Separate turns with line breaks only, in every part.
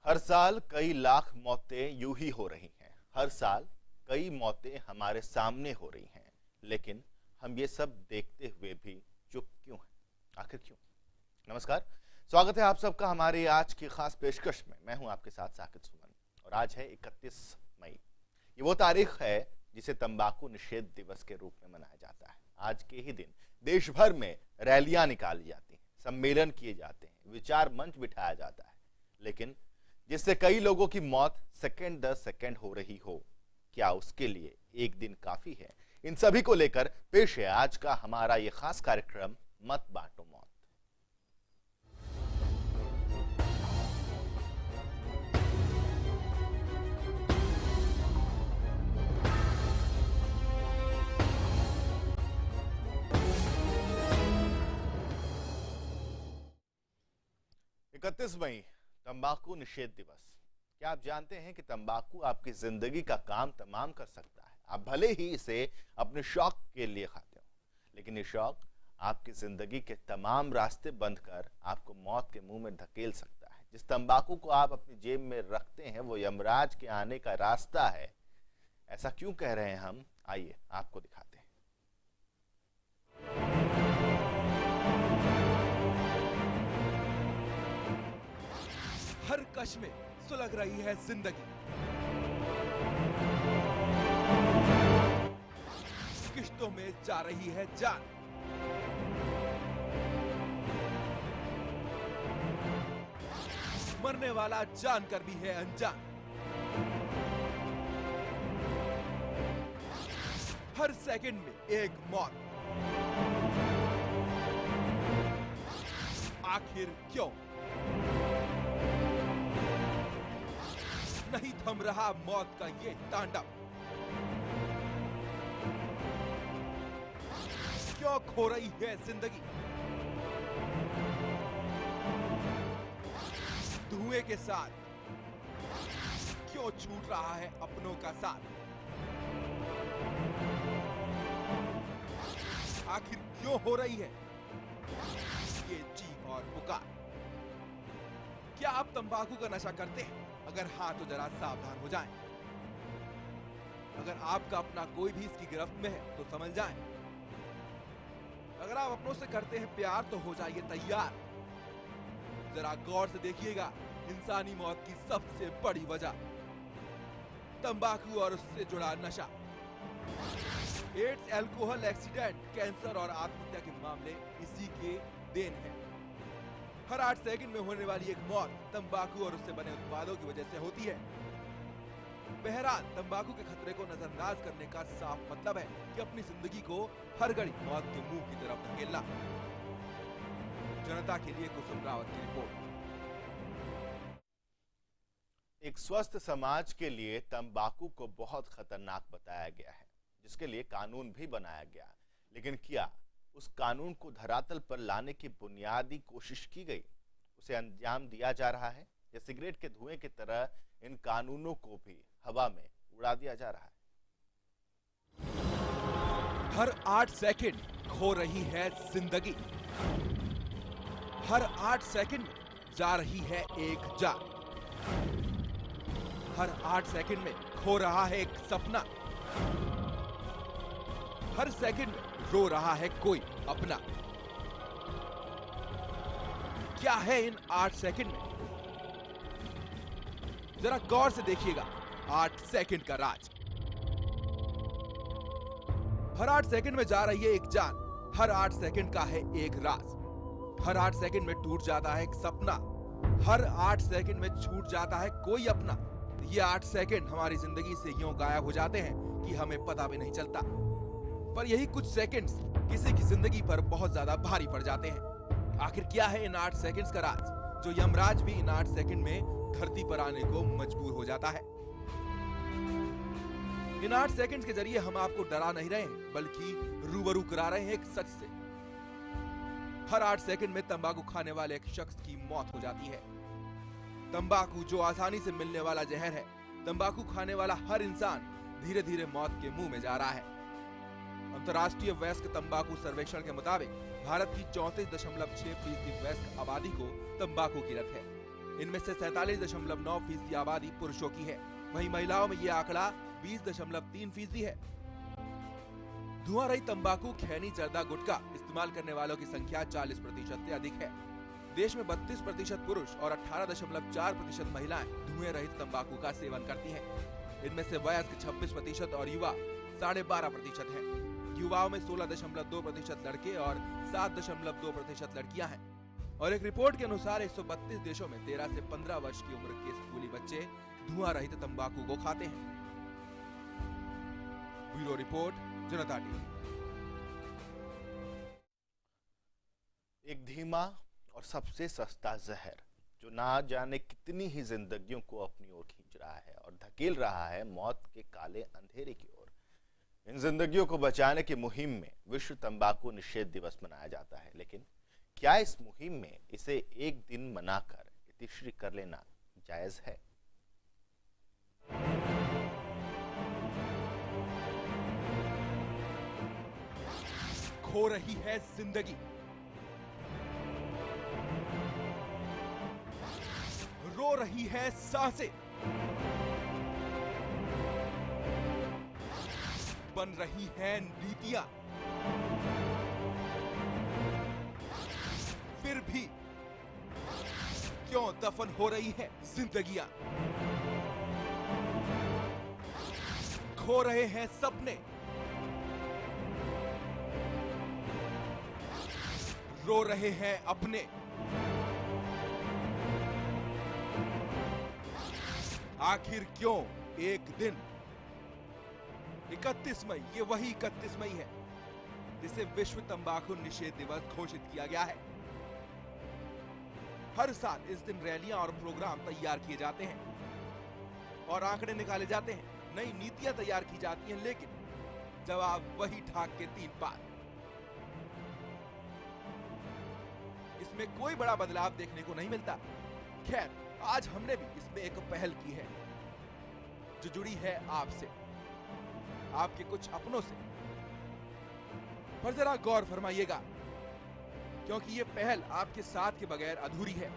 हर साल कई लाख मौतें यूं ही हो रही हैं। हर साल कई मौतें हमारे सामने हो रही हैं, लेकिन हम ये सब देखते हुए भी चुप क्यों हैं? आखिर क्यों? नमस्कार, स्वागत है आप सबका हमारे आज की खास पेशकश में। मैं हूं आपके साथ साकिब सुमन और आज है 31 मई। ये वो तारीख है जिसे तंबाकू निषेध दिवस के रूप में मनाया जाता है। आज के ही दिन देश भर में रैलियां निकाली जाती हैं, सम्मेलन किए जाते हैं, विचार मंच बिठाया जाता है, लेकिन जिससे कई लोगों की मौत सेकंड दर सेकंड हो रही हो, क्या उसके लिए एक दिन काफी है? इन सभी को लेकर पेश है आज का हमारा ये खास कार्यक्रम मत बांटो मौत। इकतीस मई तंबाकू निषेध दिवस। क्या आप जानते हैं कि तंबाकू आपकी जिंदगी का काम तमाम कर सकता है? आप भले ही इसे अपने शौक के लिए खाते हो, लेकिन ये शौक आपकी जिंदगी के तमाम रास्ते बंद कर आपको मौत के मुंह में धकेल सकता है। जिस तंबाकू को आप अपनी जेब में रखते हैं वो यमराज के आने का रास्ता है। ऐसा क्यों कह रहे हैं हम? आइए आपको दिखाते हैं।
हर कश में सुलग रही है जिंदगी, किश्तों में जा रही है जान। मरने वाला जानकर भी है अनजान। हर सेकंड में एक मौत, आखिर क्यों? नहीं थम रहा मौत का ये तांडव। क्यों खो रही है जिंदगी? धुएं के साथ क्यों छूट रहा है अपनों का साथ? आखिर क्यों हो रही है ये चीख और पुकार? क्या आप तंबाकू का नशा करते हैं? अगर हाँ तो जरा सावधान हो जाएं। अगर आपका अपना कोई भी इसकी गिरफ्त में है तो समझ जाएं। अगर आप अपनों से करते हैं प्यार तो हो जाइए तैयार। जरा गौर से देखिएगा इंसानी मौत की सबसे बड़ी वजह तंबाकू और उससे जुड़ा नशा। एड्स, अल्कोहल, एक्सीडेंट, कैंसर और आत्महत्या के मामले इसी के देन हैं। हर 8 सेकंड में होने वाली एक मौत तंबाकू और उससे बने उत्पादों की वजह से होती है। बहरहाल तंबाकू के खतरे को नजरअंदाज करने का साफ मतलब है कि अपनी जिंदगी को हर घड़ी मौत के मुंह की तरफ धकेलना। जनता के लिए कुसुम रावत की रिपोर्ट।
एक स्वस्थ समाज के लिए तंबाकू को बहुत खतरनाक बताया गया है, जिसके लिए कानून भी बनाया गया। लेकिन क्या उस कानून को धरातल पर लाने की बुनियादी कोशिश की गई? उसे अंजाम दिया जा रहा है या सिगरेट के धुएं की तरह इन कानूनों को भी हवा में उड़ा दिया जा रहा है?
हर 8 सेकंड खो रही है जिंदगी। हर 8 सेकंड में जा रही है एक जान। हर 8 सेकंड में खो रहा है एक सपना। हर सेकंड में रो रहा है कोई अपना। क्या है इन 8 सेकंड में? जरा गौर से देखिएगा 8 सेकंड का राज। हर 8 सेकंड में जा रही है एक जान। हर 8 सेकंड का है एक राज। हर 8 सेकंड में टूट जाता है एक सपना। हर 8 सेकंड में छूट जाता है कोई अपना। ये 8 सेकंड हमारी जिंदगी से यूं गायब हो जाते हैं कि हमें पता भी नहीं चलता। पर यही कुछ सेकंड्स किसी की जिंदगी पर बहुत ज्यादा भारी पड़ जाते हैं। आखिर क्या है इन 8 सेकंड्स का राज, जो यमराज भी इन 8 सेकंड में धरती पर आने को मजबूर हो जाता है? इन 8 सेकंड्स के जरिए हम आपको डरा नहीं रहे हैं, बल्कि रूबरू करा रहे हैं एक सच से। हर 8 सेकंड में तंबाकू खाने वाले एक शख्स की मौत हो जाती है। तंबाकू जो आसानी से मिलने वाला जहर है, तंबाकू खाने वाला हर इंसान धीरे धीरे मौत के मुंह में जा रहा है। अंतर्राष्ट्रीय वयस्क तंबाकू सर्वेक्षण के मुताबिक भारत की 34.6% वयस्क आबादी को तंबाकू की लत है। इनमें से 47.9% आबादी पुरुषों की है, वहीं महिलाओं में यह आंकड़ा 20.3% है। धुआं रही तंबाकू, खैनी, जर्दा, गुटखा इस्तेमाल करने वालों की संख्या 40% से अधिक है। देश में 32% पुरुष और 18.4% महिलाएं धुएं रहित तंबाकू का सेवन करती हैं। इनमें से वयस्क 26% और युवा 12.5% हैं। युवाओं में 16.2% लड़के और 7.2% लड़कियां हैं। और एक रिपोर्ट के अनुसार 132 देशों में 13 से 15 वर्ष की उम्र के स्कूली बच्चे धुआं रहित तंबाकू को खाते हैं। ब्यूरो रिपोर्ट, जनता टीवी।
एक धीमा और सबसे सस्ता जहर जो ना जाने कितनी ही जिंदगियों को अपनी ओर खींच रहा है और धकेल रहा है मौत के काले अंधेरे की ओर। इन जिंदगियों को बचाने की मुहिम में विश्व तंबाकू निषेध दिवस मनाया जाता है, लेकिन क्या इस मुहिम में इसे एक दिन मनाकर इतिश्री कर लेना जायज है?
खो रही है जिंदगी, रो रही है सांसें, बन रही है नीतियां, फिर भी क्यों दफन हो रही है जिंदगियां? खो रहे हैं सपने, रो रहे हैं अपने। आखिर क्यों एक दिन? 31 मई, ये वही 31 मई है जिसे विश्व तंबाकू निषेध दिवस घोषित किया गया है। हर साल इस दिन रैलियां और प्रोग्राम तैयार किए जाते हैं और आंकड़े निकाले जाते हैं, नई नीतियां तैयार की जाती हैं, लेकिन जवाब वही ठाक के 3 बात। इसमें कोई बड़ा बदलाव देखने को नहीं मिलता। खैर, आज हमने भी इसमें एक पहल की है जो जुड़ी है आपसे, आपके कुछ अपनों से। पर जरा गौर फरमाइएगा, क्योंकि ये पहल आपके साथ के बगैर अधूरी है।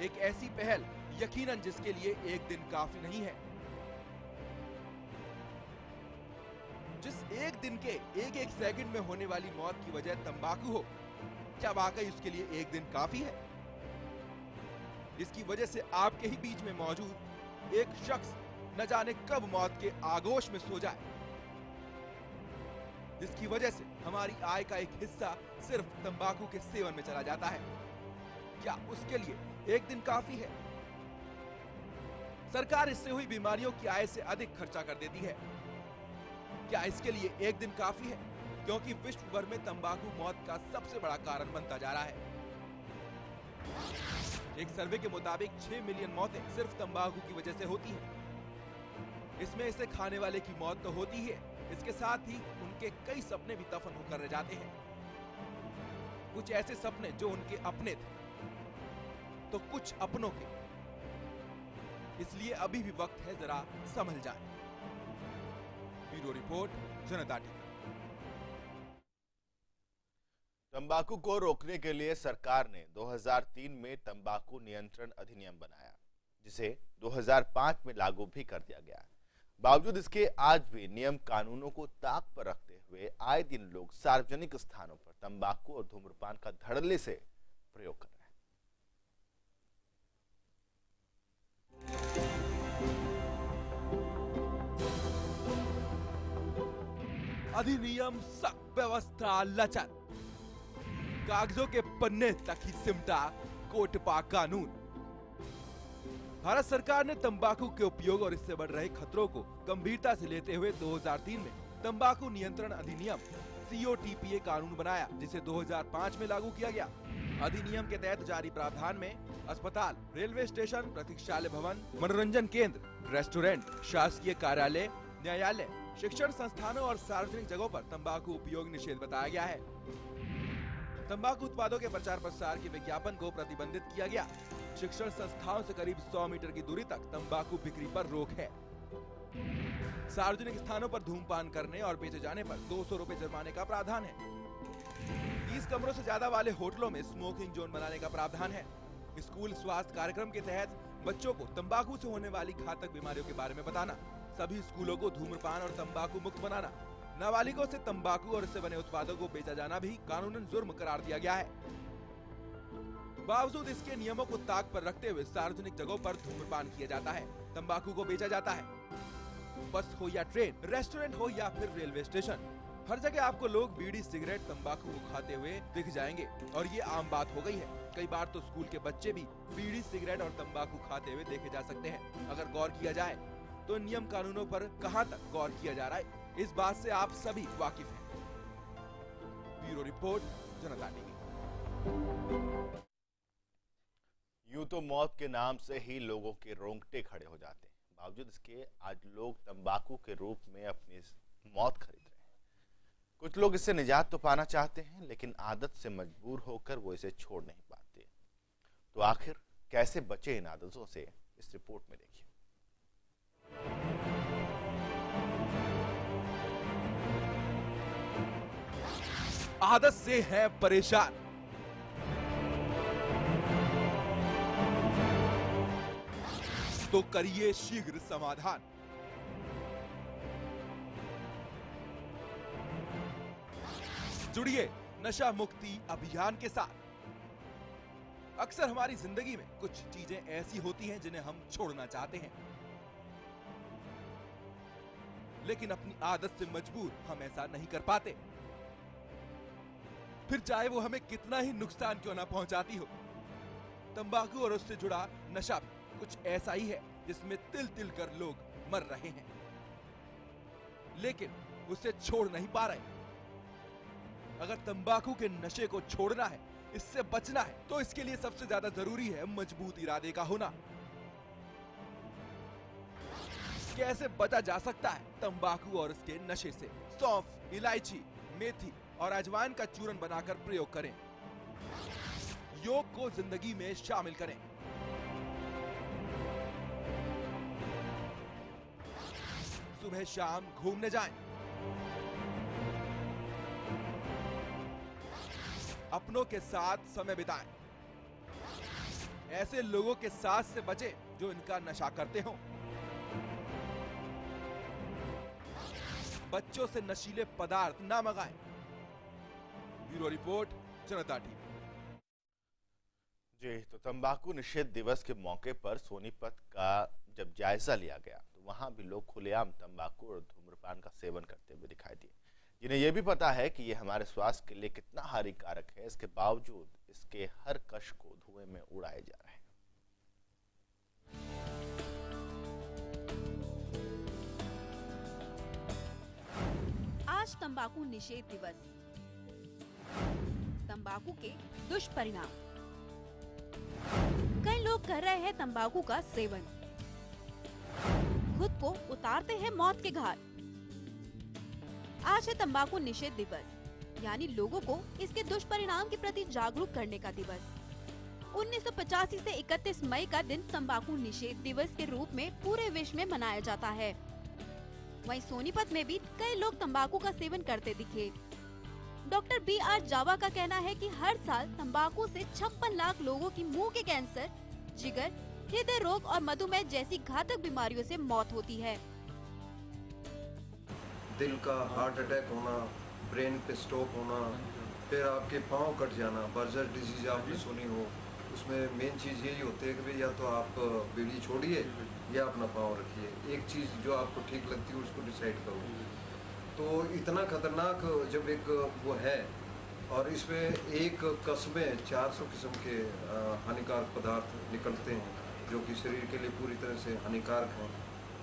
एक ऐसी पहल यकीनन जिसके लिए एक दिन काफी नहीं है। जिस एक दिन के एक एक सेकंड में होने वाली मौत की वजह तंबाकू हो, क्या वाकई उसके लिए एक दिन काफी है? इसकी वजह से आपके ही बीच में मौजूद एक शख्स न जाने कब मौत के आगोश में सो जाए, जिसकी वजह से हमारी आय का एक हिस्सा सिर्फ तंबाकू के सेवन में चला जाता है। क्या उसके लिए एक दिन काफी है? सरकार इससे हुई बीमारियों की आय से अधिक खर्चा कर देती है। क्या इसके लिए एक दिन काफी है? क्योंकि विश्व भर में तंबाकू मौत का सबसे बड़ा कारण बनता जा रहा है। एक सर्वे के मुताबिक 6 मिलियन मौतें सिर्फ तंबाकू की वजह से होती हैं। इसमें इसे खाने वाले की मौत तो होती है, इसके साथ ही उनके कई सपने भी दफन होकर रह जाते हैं। कुछ ऐसे सपने जो उनके अपने थे, तो कुछ अपनों के। इसलिए अभी भी वक्त है, जरा संभल जाएं। ब्यूरो रिपोर्ट, जनता टीवी।
तंबाकू को रोकने के लिए सरकार ने 2003 में तंबाकू नियंत्रण अधिनियम बनाया, जिसे 2005 में लागू भी कर दिया गया। बावजूद इसके आज भी नियम कानूनों को ताक पर रखते हुए आए दिन लोग सार्वजनिक स्थानों पर तंबाकू और धूम्रपान का धड़ल्ले से प्रयोग कर रहे हैं।
अधिनियम सख्त, व्यवस्था लचर, कागजों के पन्ने तक ही सिमटा कोटपा कानून। भारत सरकार ने तंबाकू के उपयोग और इससे बढ़ रहे खतरों को गंभीरता से लेते हुए 2003 में तंबाकू नियंत्रण अधिनियम COTPA कानून बनाया, जिसे 2005 में लागू किया गया। अधिनियम के तहत जारी प्रावधान में अस्पताल, रेलवे स्टेशन, प्रतीक्षालय भवन, मनोरंजन केंद्र, रेस्टोरेंट, शासकीय कार्यालय, न्यायालय, शिक्षण संस्थानों और सार्वजनिक जगहों पर तंबाकू उपयोग निषेध बताया गया है। तंबाकू उत्पादों के प्रचार प्रसार के विज्ञापन को प्रतिबंधित किया गया। शिक्षण संस्थाओं से करीब 100 मीटर की दूरी तक तंबाकू बिक्री पर रोक है। सार्वजनिक स्थानों पर धूमपान करने और बेचे जाने पर 200 रुपए जुर्माने का प्रावधान है। 30 कमरों से ज्यादा वाले होटलों में स्मोकिंग जोन बनाने का प्रावधान है। स्कूल स्वास्थ्य कार्यक्रम के तहत बच्चों को तंबाकू से होने वाली घातक बीमारियों के बारे में बताना, सभी स्कूलों को धूम्रपान और तंबाकू मुक्त बनाना, नाबालिगों से तंबाकू और इससे बने उत्पादों को बेचा जाना भी कानूनन जुर्म करार दिया गया है। बावजूद इसके नियमों को ताक पर रखते हुए सार्वजनिक जगहों पर धूम्रपान किया जाता है, तंबाकू को बेचा जाता है। बस हो या ट्रेन, रेस्टोरेंट हो या फिर रेलवे स्टेशन, हर जगह आपको लोग बीड़ी सिगरेट तंबाकू को खाते हुए दिख जाएंगे और ये आम बात हो गई है। कई बार तो स्कूल के बच्चे भी बीड़ी सिगरेट और तंबाकू खाते हुए देखे जा सकते हैं। अगर गौर किया जाए तो नियम कानूनों पर कहां तक गौर किया जा रहा है, इस बात से आप सभी वाकिफ हैं। ब्यूरो रिपोर्ट, जनता टीवी।
यूं तो मौत के नाम से ही लोगों के रोंगटे खड़े हो जाते हैं, बावजूद इसके आज लोग तंबाकू के रूप में अपनी मौत खरीद रहे हैं। कुछ लोग इससे निजात तो पाना चाहते हैं, लेकिन आदत से मजबूर होकर वो इसे छोड़ नहीं पाते। तो आखिर कैसे बचे इन आदतों से, इस रिपोर्ट में देखिए।
आदत से है परेशान, तो करिए शीघ्र समाधान। जुड़िए नशा मुक्ति अभियान के साथ। अक्सर हमारी जिंदगी में कुछ चीजें ऐसी होती हैं जिन्हें हम छोड़ना चाहते हैं, लेकिन अपनी आदत से मजबूर हम ऐसा नहीं कर पाते, फिर चाहे वो हमें कितना ही नुकसान क्यों ना पहुंचाती हो। तंबाकू और उससे जुड़ा नशा भी कुछ ऐसा ही है जिसमें तिल तिल कर लोग मर रहे हैं, लेकिन उसे छोड़ नहीं पा रहे। अगर तंबाकू के नशे को छोड़ना है, इससे बचना है, तो इसके लिए सबसे ज्यादा जरूरी है मजबूत इरादे का होना। कैसे बचा जा सकता है तंबाकू और उसके नशे से? सौंफ, इलायची, मेथी और अजवाइन का चूर्ण बनाकर प्रयोग करें। योग को जिंदगी में शामिल करें। सुबह शाम घूमने जाएं। अपनों के साथ समय बिताएं। ऐसे लोगों के साथ से बचें जो इनका नशा करते हों। बच्चों से नशीले पदार्थ ना मंगाएं। ब्यूरो रिपोर्ट, जनता टीवी।
जी, तो तंबाकू निषेध दिवस के मौके पर सोनीपत का जब जायजा लिया गया तो वहां भी लोग खुलेआम तंबाकू और धूम्रपान का सेवन करते हुए दिखाई दिए, जिन्हें यह भी पता है कि ये हमारे स्वास्थ्य के लिए कितना हानिकारक है। इसके बावजूद इसके हर कश को धुएं में उड़ाए जा रहे हैं।
आज तंबाकू निषेध दिवस। तंबाकू के दुष्परिणाम। कई लोग कर रहे हैं तंबाकू का सेवन, खुद को उतारते हैं मौत के घाट। आज है तंबाकू निषेध दिवस, यानी लोगों को इसके दुष्परिणाम के प्रति जागरूक करने का दिवस। 1985 से 31 मई का दिन तंबाकू निषेध दिवस के रूप में पूरे विश्व में मनाया जाता है। वहीं सोनीपत में भी कई लोग तंबाकू का सेवन करते दिखे। Doctor B.R. जावा का कहना है कि हर साल तंबाकू से 56 लाख लोगों की मुंह के कैंसर, जिगर, हृदय रोग और मधुमेह जैसी घातक बीमारियों से मौत होती है।
दिल का हार्ट अटैक होना, ब्रेन पे स्ट्रोक होना, फिर आपके पाँव कट जाना, बर्जर डिजीज आपने सुनी हो, उसमें मेन चीज़ यही होती है कि भाई या तो आप बीड़ी छोड़िए या अपना पाँव रखिए। एक चीज़ जो आपको ठीक लगती है उसको डिसाइड करो। तो इतना खतरनाक जब एक वो है, और इसमें एक कस्बे 400 किस्म के हानिकारक पदार्थ निकलते हैं जो कि शरीर के लिए पूरी तरह से हानिकारक हैं।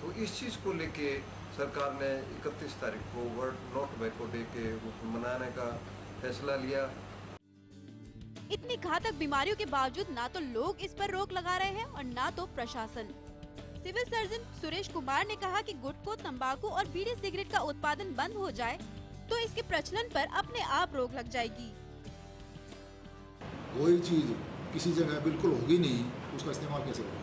तो इस चीज़ को लेके सरकार ने 31 तारीख को वर्ल्ड नो टोबैको डे के रूप में मनाने का फैसला लिया।
इतनी घातक बीमारियों के बावजूद ना तो लोग इस पर रोक लगा रहे हैं और ना तो प्रशासन। सिविल सर्जन सुरेश कुमार ने कहा कि गुटखा, तंबाकू और बीड़ी सिगरेट का उत्पादन बंद हो जाए तो इसके प्रचलन पर अपने आप रोक लग जाएगी।
कोई चीज किसी जगह बिल्कुल होगी नहीं, उसका इस्तेमाल कैसे होगा?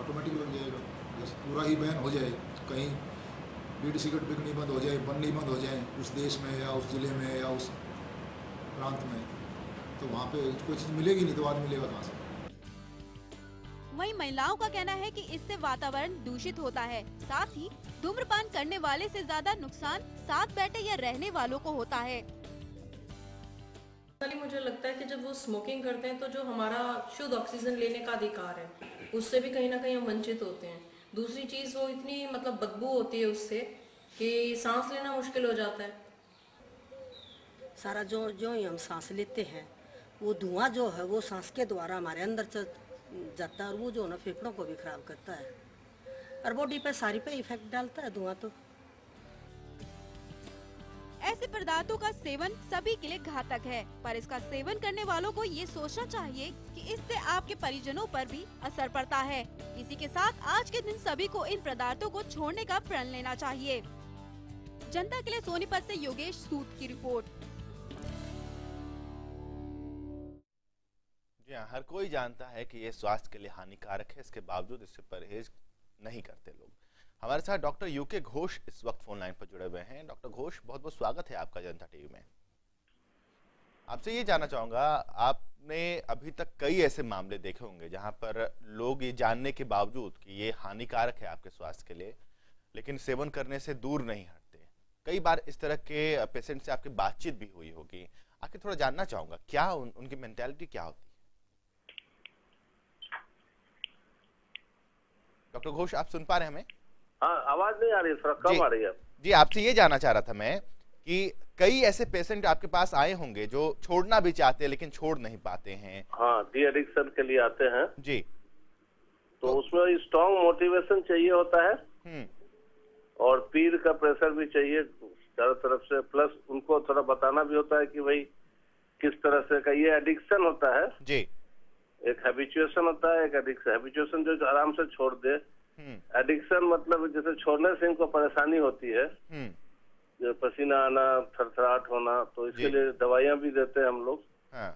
ऑटोमेटिक लग जाएगा। बस पूरा ही बैन हो जाए, कहीं बीड़ी सिगरेट बिकनी बंद हो जाए, बननी बंद हो जाए उस देश में या उस जिले में या उस प्रांत में, तो वहाँ पे कोई चीज़ मिलेगी नहीं तो आदमी मिलेगा कहाँ से।
वहीं महिलाओं का कहना है कि इससे वातावरण दूषित होता है, साथ ही धूम्रपान करने वाले से ज्यादा नुकसान साथ बैठे या रहने वालों को होता है।
मुझे लगता है कि जब वो स्मोकिंग करते हैं तो जो हमारा शुद्ध ऑक्सीजन लेने का अधिकार है उससे भी कहीं ना कहीं हम वंचित होते हैं। दूसरी चीज वो इतनी मतलब बदबू होती है उससे कि सांस लेना मुश्किल हो जाता है।
सारा जो ही हम सांस लेते हैं वो धुआं जो है वो सांस के द्वारा हमारे अंदर जाता है और वो जो ना फेफड़ों को भी खराब करता है और बॉडी पे सारी पे इफेक्ट डालता है धुआं। तो
ऐसे पदार्थों का सेवन सभी के लिए घातक है, पर इसका सेवन करने वालों को ये सोचना चाहिए कि इससे आपके परिजनों पर भी असर पड़ता है। इसी के साथ आज के दिन सभी को इन पदार्थों को छोड़ने का प्रण लेना चाहिए। जनता के लिए सोनीपत से योगेश सूद की रिपोर्ट।
जी हाँ, हर कोई जानता है कि ये स्वास्थ्य के लिए हानिकारक है, इसके बावजूद इससे परहेज नहीं करते लोग। हमारे साथ डॉक्टर यूके घोष इस वक्त फोन लाइन पर जुड़े हुए हैं। डॉक्टर घोष, बहुत बहुत स्वागत है आपका जनता टीवी में। आपसे ये जानना चाहूंगा, आपने अभी तक कई ऐसे मामले देखे होंगे जहां पर लोग ये जानने के बावजूद कि ये हानिकारक है आपके स्वास्थ्य के लिए, लेकिन सेवन करने से दूर नहीं हटते। कई बार इस तरह के पेशेंट से आपकी बातचीत भी हुई होगी। आखिर थोड़ा जानना चाहूंगा, क्या उनकी मेंटालिटी क्या होती है? डॉक्टर घोष, आप सुन पा रहे हैं हमें?
हाँ, आवाज नहीं आ रही, थोड़ा कम आ रही है।
जी, आपसे ये जानना चाह रहा था मैं कि कई ऐसे पेशेंट आपके पास आए होंगे जो छोड़ना भी चाहते हैं लेकिन छोड़ नहीं पाते हैं।
हाँ, डी एडिक्शन के लिए आते हैं
जी।
तो उसमें स्ट्रॉन्ग मोटिवेशन चाहिए होता है और पीर का प्रेशर भी चाहिए चारों तरफ से, प्लस उनको थोड़ा बताना भी होता है कि भाई किस तरह से का ये एडिक्शन होता है
जी।
एक हैबिचुएशन होता है, एक एडिक्शन। हैबिचुएशन जो आराम से छोड़ दे, एडिक्शन मतलब जैसे छोड़ने से इनको परेशानी होती है, जो पसीना आना, थरथराहट होना, तो इसके लिए दवाइयां भी देते हैं हम लोग।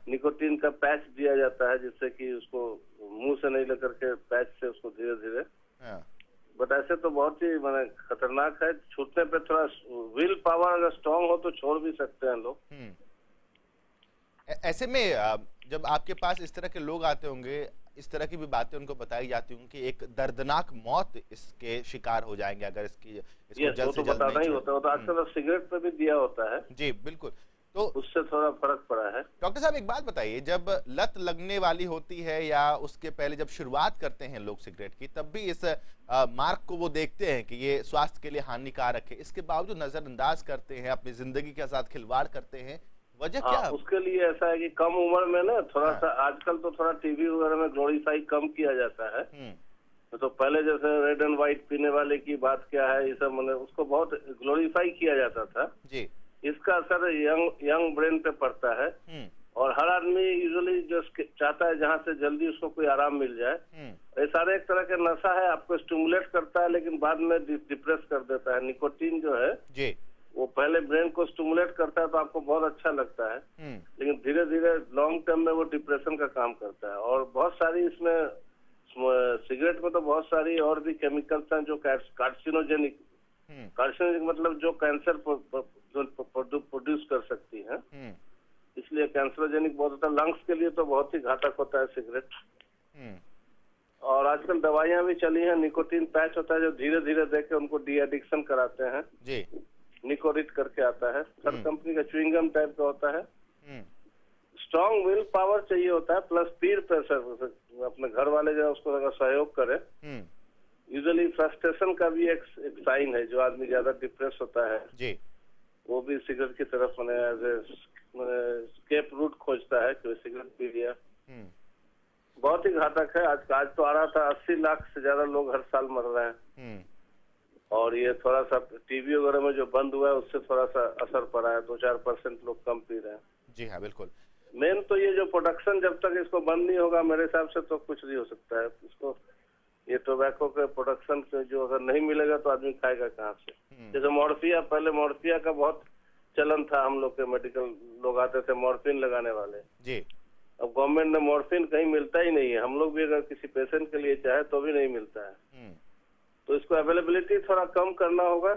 निकोटीन का पैच दिया जाता है जिससे कि उसको मुंह से नहीं लेकर के पैच से उसको धीरे धीरे। बट ऐसे तो बहुत ही माने खतरनाक है। छूटने पे थोड़ा विल पावर अगर स्ट्रांग हो तो छोड़ भी सकते हैं लोग।
ऐसे में जब आपके पास इस तरह के लोग आते होंगे, इस तरह की भी बातें उनको बताई जाती होंगी कि एक दर्दनाक मौत इसके शिकार हो जाएंगे अगर इसको जल्द से जल्द
नहीं होता है। तो आजकल सिगरेट पे भी दिया होता है।
जी बिल्कुल, तो
उससे थोड़ा फर्क पड़ा है।
डॉक्टर साहब, एक बात बताइए, जब लत लगने वाली होती है या उसके पहले जब शुरुआत करते हैं लोग सिगरेट की, तब भी इस मार्क को वो देखते हैं कि ये स्वास्थ्य के लिए हानिकारक है, इसके बावजूद नजरअंदाज करते हैं, अपनी जिंदगी के साथ खिलवाड़ करते हैं। वजह क्या है?
उसके लिए ऐसा है कि कम उम्र में ना थोड़ा सा आजकल तो थोड़ा टीवी वगैरह में ग्लोरीफाई कम किया जाता है। तो पहले जैसे रेड एंड व्हाइट पीने वाले की बात क्या है, ये सब मैंने उसको बहुत ग्लोरीफाई किया जाता था जी। इसका असर यंग ब्रेन पे पड़ता है और हर आदमी यूजुअली जो चाहता है जहाँ से जल्दी उसको कोई आराम मिल जाए। ये सारे एक तरह का नशा है, आपको स्टिमुलेट करता है लेकिन बाद में डिप्रेस कर देता है। निकोटीन जो है जी, वो पहले ब्रेन को स्टिमुलेट करता है तो आपको बहुत अच्छा लगता है, लेकिन धीरे धीरे लॉन्ग टर्म में वो डिप्रेशन का काम करता है। और बहुत सारी इसमें सिगरेट में तो बहुत सारी और भी केमिकल्स हैं जो कार्सिनोजेनिक मतलब जो कैंसर प्रोड्यूस कर सकती है, इसलिए कैंसरोजेनिक बहुत होता है। लंग्स के लिए तो बहुत ही घातक होता है सिगरेट। और आजकल दवाइयां भी चली हैं, निकोटीन पैच होता है जो धीरे धीरे देके उनको डी एडिक्शन कराते हैं जी। निकोरिट करके आता है, हर कंपनी का च्युइंगम टाइप का होता है। स्ट्रॉन्ग विल पावर चाहिए होता है, प्लस पीर प्रेशर, अपने घर वाले जो उसको अगर सहयोग करे। यूजुअली फ्रस्ट्रेशन का भी एक साइन है, जो आदमी ज्यादा डिप्रेस होता है जी, वो भी सिगरेट की तरफ स्केप रूट खोजता है कि सिगरेट पी लिया। बहुत ही घातक है। आज तो आ रहा था 80 लाख से ज्यादा लोग हर साल मर रहे हैं और ये थोड़ा सा टीवी वगैरह में जो बंद हुआ है उससे थोड़ा सा असर पड़ा है, 2-4% लोग कम पी रहे हैं। जी हाँ बिल्कुल। मेन तो ये जो प्रोडक्शन जब तक इसको बंद नहीं होगा मेरे हिसाब से तो कुछ नहीं हो सकता है। इसको ये टोबैको के प्रोडक्शन से जो अगर नहीं मिलेगा तो आदमी खाएगा कहाँ से। जैसे मॉर्फिया, पहले मॉर्फिया का बहुत चलन था, हम लोग के मेडिकल लोग आते थे मॉर्फिन लगाने वाले जी। अब गवर्नमेंट ने मॉर्फिन कहीं मिलता ही नहीं है, हम लोग भी अगर किसी पेशेंट के लिए चाहे तो भी नहीं मिलता है। तो इसको अवेलेबिलिटी थोड़ा कम करना होगा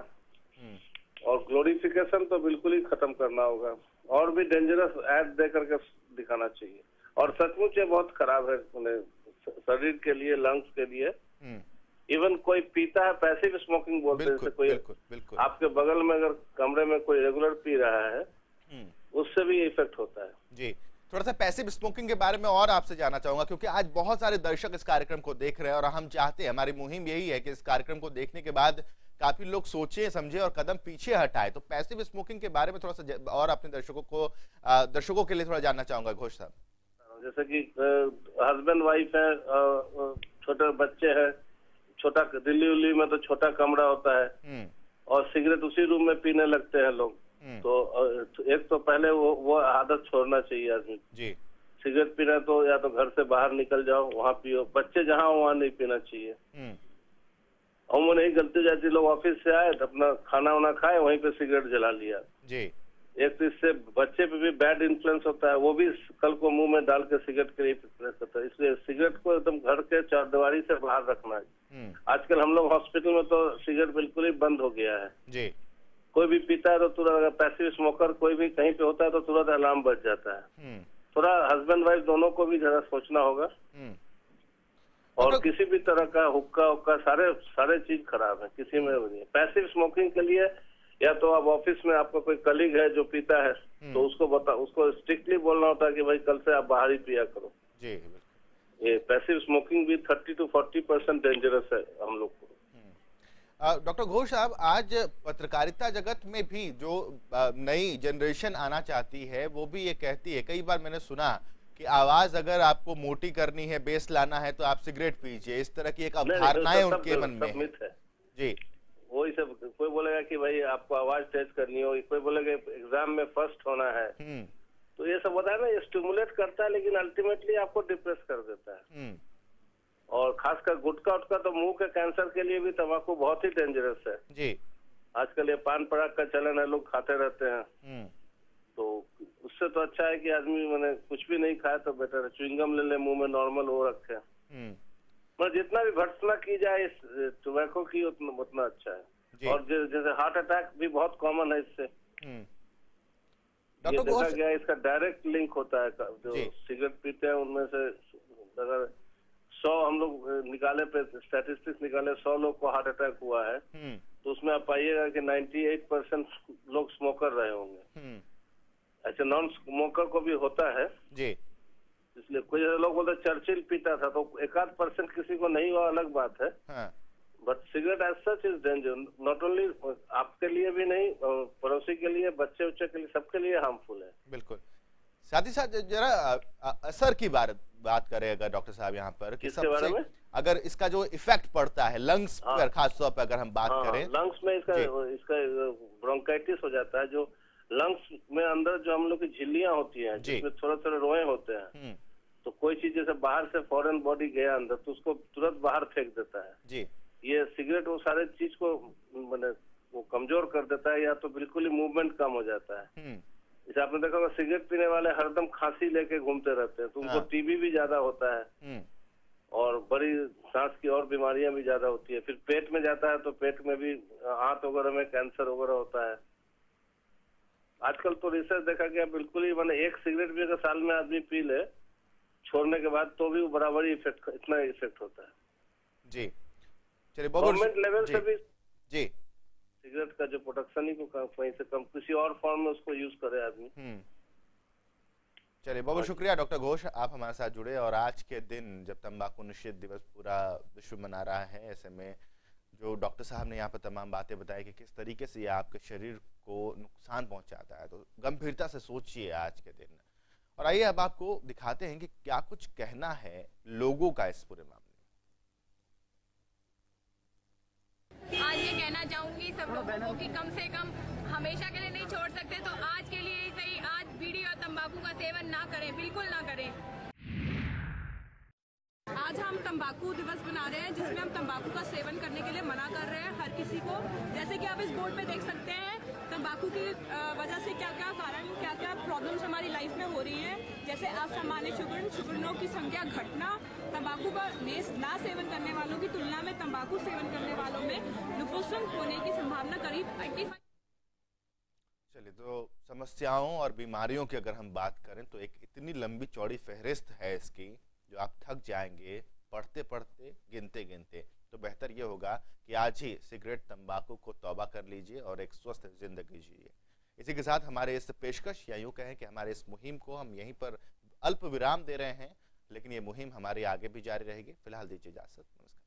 और ग्लोरिफिकेशन तो बिल्कुल ही खत्म करना होगा और भी डेंजरस ऐड दे करके दिखाना चाहिए। और सचमुच ये बहुत खराब है शरीर के लिए, लंग्स के लिए। इवन कोई पीता है, पैसिव स्मोकिंग बोलते हैं, जैसे कोई
बिल्कुल।
आपके बगल में अगर कमरे में कोई रेगुलर पी रहा है उससे भी इफेक्ट होता है।
जी, थोड़ा सा पैसिव स्मोकिंग के बारे में और आपसे जानना चाहूंगा, क्योंकि आज बहुत सारे दर्शक इस कार्यक्रम को देख रहे हैं और हम चाहते हैं, हमारी मुहिम यही है कि इस कार्यक्रम को देखने के बाद काफी लोग सोचे समझे और कदम पीछे हटाए। तो पैसिव स्मोकिंग के बारे में थोड़ा सा और अपने दर्शकों के लिए थोड़ा जानना चाहूंगा घोष साहब।
जैसे कि हस्बैंड वाइफ है, छोटे बच्चे हैं, छोटा दिल्ली में तो छोटा कमरा होता है और सिगरेट उसी रूम में पीने लगते हैं लोग। तो एक तो पहले वो आदत छोड़ना चाहिए आदमी जी। सिगरेट पीना तो या तो घर से बाहर निकल जाओ, वहाँ पियो। बच्चे जहाँ वहाँ नहीं पीना चाहिए। और नहीं गलती जाती, लोग ऑफिस से आए तो अपना खाना वाना खाए, वहीं पे सिगरेट जला लिया जी। एक तो इससे बच्चे पे भी बैड इन्फ्लुएंस होता है, वो भी कल को मुंह में डाल के सिगरेट के लिए प्रेस करता है। इसलिए सिगरेट को एकदम घर के चारदीवारी से बाहर रखना है। आजकल हम लोग हॉस्पिटल में तो सिगरेट बिल्कुल ही बंद हो गया है जी। कोई भी पीता है तो तुरंत, अगर पैसिव स्मोकर कोई भी कहीं पे होता है तो तुरंत अलार्म बज जाता है। थोड़ा हस्बैंड वाइफ दोनों को भी जरा सोचना होगा। और किसी भी तरह का हुक्का सारे चीज खराब है, किसी में नहीं। पैसिव स्मोकिंग के लिए या तो आप ऑफिस में आपका कोई कलीग है जो पीता है तो उसको स्ट्रिक्टली बोलना होता है कि भाई कल से आप बाहर ही पिया करो जी। ये पैसिव स्मोकिंग भी 30 to 40% डेंजरस है हम लोग को।
डॉक्टर घोष साहब, आज पत्रकारिता जगत में भी जो नई जनरेशन आना चाहती है वो भी ये कहती है, कई बार मैंने सुना कि आवाज अगर आपको मोटी करनी है, बेस लाना है तो आप सिगरेट पीजिए, इस तरह की एक अवधारणाएं उनके मन में है जी। वही सब, कोई बोलेगा कि भाई आपको आवाज तेज करनी हो, कोई बोलेगा एग्जाम में फर्स्ट होना है, तो ये सब होता है ना, ये स्टिमुलेट करता है लेकिन अल्टीमेटली आपको डिप्रेस कर देता है। और खासकर गुटखा उटका तो मुंह के कैंसर के लिए भी तंबाकू बहुत ही डेंजरस है जी। आजकल ये पान पराग का चलन है, लोग खाते रहते हैं। तो उससे तो अच्छा है कि आदमी मैंने कुछ भी नहीं खाया तो बेटर है, च्युइंगम ले ले मुंह में, नॉर्मल वो रखे। मतलब जितना भी भर्त्सना की जाए इस टोबैको की उतना अच्छा है। और जैसे हार्ट अटैक भी बहुत कॉमन है इससे, ये देखा गया इसका डायरेक्ट लिंक होता है। जो सिगरेट पीते हैं उनमें से अगर 100 हम लोग निकाले पे स्टैटिस्टिक्स निकाले, 100 लोग को हार्ट अटैक हुआ है तो उसमें आप पाइएगा कि 98% लोग स्मोकर रहे होंगे। अच्छा, नॉन स्मोकर को भी होता है जी। इसलिए कोई लोग बोलते चर्चिल पीता था तो 1-8% किसी को नहीं हुआ, अलग बात है। But cigarette as such is danger, not only आपके लिए भी नहीं, पड़ोसी के लिए, बच्चे उच्चे के लिए, सबके लिए हार्मफुल है। बिल्कुल। साथ ही साथ जरा असर की बात करें अगर डॉक्टर साहब यहाँ पर, कि सबसे अगर इसका जो इफेक्ट पड़ता है लंग्स पर, खास तौर पर अगर हम बात करें,
लंग्स में इसका ब्रोंकाइटिस हो जाता है। जो लंग्स में अंदर जो हम लोग की झिल्लियां होती हैं जिसमें थोड़े रोए होते हैं, तो कोई चीज जैसे बाहर से फॉरेन बॉडी गया अंदर तो उसको तुरंत बाहर फेंक देता है जी। ये सिगरेट वो सारे चीज को मैंने वो कमजोर कर देता है, या तो बिल्कुल ही मूवमेंट कम हो जाता है। जैसे आपने देखा होगा सिगरेट पीने वाले हरदम खांसी लेके घूमते रहते हैं तो उनको टीबी भी ज्यादा होता है और बड़ी सांस की और बीमारियां भी ज्यादा होती है। फिर पेट में जाता है तो पेट में भी आंत वगैरह में कैंसर वगैरह होता है। आजकल तो रिसर्च देखा गया बिल्कुल ही, मैंने एक सिगरेट भी अगर साल में आदमी पी ले छोड़ने के बाद तो भी बराबर ही इतना इफेक्ट होता है जी। चलिए, गवर्नमेंट लेवल से भी जी सिगरेट का जो प्रोडक्शन ही को कहीं से कम किसी और फॉर्म में उसको यूज करे आदमी।
चलिए, बहुत शुक्रिया डॉक्टर घोष, आप हमारे साथ जुड़े। और आज के दिन जब तंबाकू निषेध दिवस पूरा विश्व मना रहा है, ऐसे में जो डॉक्टर साहब ने यहाँ पर तमाम बातें बताई कि किस तरीके से ये आपके शरीर को नुकसान पहुंचाता है, तो गंभीरता से सोचिए आज के दिन। और आइए अब आपको दिखाते हैं कि क्या कुछ कहना है लोगों का इस पूरे मामले।
आज ये कहना चाहूंगी सब लोगों को कि कम से कम हमेशा के लिए नहीं छोड़ सकते तो आज के लिए ही सही, आज बीड़ी और तंबाकू का सेवन ना करें, बिल्कुल ना करें। आज हम तंबाकू दिवस मना रहे हैं जिसमें हम तंबाकू का सेवन करने के लिए मना कर रहे हैं हर किसी को। जैसे कि आप इस बोर्ड पे देख सकते हैं तंबाकू की वजह से क्या क्या कारण, क्या क्या प्रॉब्लम्स हमारी लाइफ में हो रही हैं। जैसे असामान्य शुगरनों की संख्या घटना, तंबाकू का ना सेवन करने वालों की तुलना में तंबाकू सेवन करने वालों में कुपोषण होने की संभावना करीब 85।
चलिए, तो समस्याओं और बीमारियों की अगर हम बात करें तो एक इतनी लंबी चौड़ी फहरिस्त है इसकी, जो आप थक जाएंगे पढ़ते पढ़ते, गिनते गिनते। तो बेहतर ये होगा कि आज ही सिगरेट तंबाकू को तौबा कर लीजिए और एक स्वस्थ जिंदगी जिए। इसी के साथ हमारे इस पेशकश या यूँ कहें कि हमारे इस मुहिम को हम यहीं पर अल्प विराम दे रहे हैं, लेकिन ये मुहिम हमारी आगे भी जारी रहेगी। फिलहाल दीजिए इजाजत, नमस्कार।